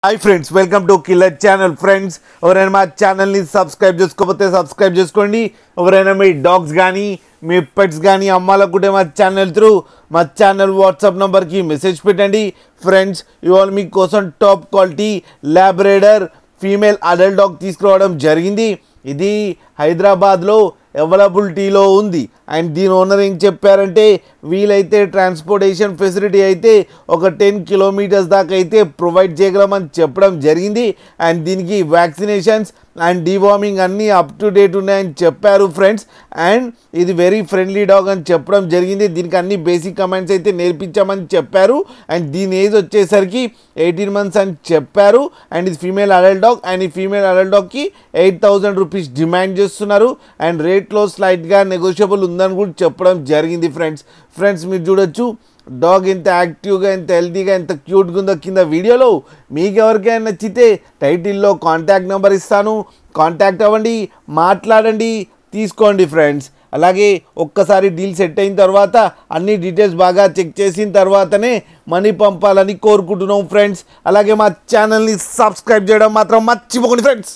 Hi friends, welcome to killer channel. Friends, ఎవరైనా మా ఛానల్ని సబ్స్క్రైబ్ చేసుకోకపోతే సబ్స్క్రైబ్ చేసుకోండి. ఎవరైనా మీ డాగ్స్ కానీ మీ పెట్స్ కానీ అమ్మాలనుకుంటే మా ఛానల్ వాట్సాప్ నెంబర్కి మెసేజ్ పెట్టండి. ఫ్రెండ్స్, ఇవాళ మీకోసం top quality Labrador female adult dog తీసుకురావడం జరిగింది. ఇది హైదరాబాద్లో అవైలబిలిటీలో ఉంది. అండ్ దీని ఓనర్ ఏం చెప్పారంటే, వీలైతే ట్రాన్స్పోర్టేషన్ ఫెసిలిటీ అయితే ఒక 10 కిలోమీటర్స్ దాకా అయితే ప్రొవైడ్ చేయగలమని చెప్పడం జరిగింది. అండ్ దీనికి వ్యాక్సినేషన్స్ అండ్ డివార్మింగ్ అన్నీ అప్ టు డేట్ ఉన్నాయని చెప్పారు ఫ్రెండ్స్. అండ్ ఇది వెరీ ఫ్రెండ్లీ డాగ్ అని చెప్పడం జరిగింది. దీనికి అన్ని బేసిక్ కమాండ్స్ అయితే నేర్పించామని చెప్పారు. అండ్ దీని ఏజ్ వచ్చేసరికి 18 months అని చెప్పారు. అండ్ ఇది ఫీమేల్ అడల్ట్ డాగ్. అండ్ ఈ ఫీమేల్ అడల్ట్ డాగ్కి 8,000 రూపీస్ డిమాండ్ చేస్తున్నారు. అండ్ రేట్లో స్లైట్గా నెగోషియబుల్ ఉందని కూడా చెప్పడం జరిగింది ఫ్రెండ్స్ మీరు చూడొచ్చు డాగ్ ఎంత యాక్టివ్గా, ఎంత హెల్తీగా, ఎంత క్యూట్గా ఉందో కింద వీడియోలో. మీకు ఎవరికైనా నచ్చితే టైటిల్లో కాంటాక్ట్ నెంబర్ ఇస్తాను, కాంటాక్ట్ అవ్వండి, మాట్లాడండి, తీసుకోండి ఫ్రెండ్స్. అలాగే ఒక్కసారి డీల్ సెట్ అయిన తర్వాత అన్ని డీటెయిల్స్ బాగా చెక్ చేసిన తర్వాతనే మనీ పంపాలని కోరుకుంటున్నాం ఫ్రెండ్స్. అలాగే మా ఛానల్ని సబ్స్క్రైబ్ చేయడం మాత్రం మర్చిపోకండి ఫ్రెండ్స్.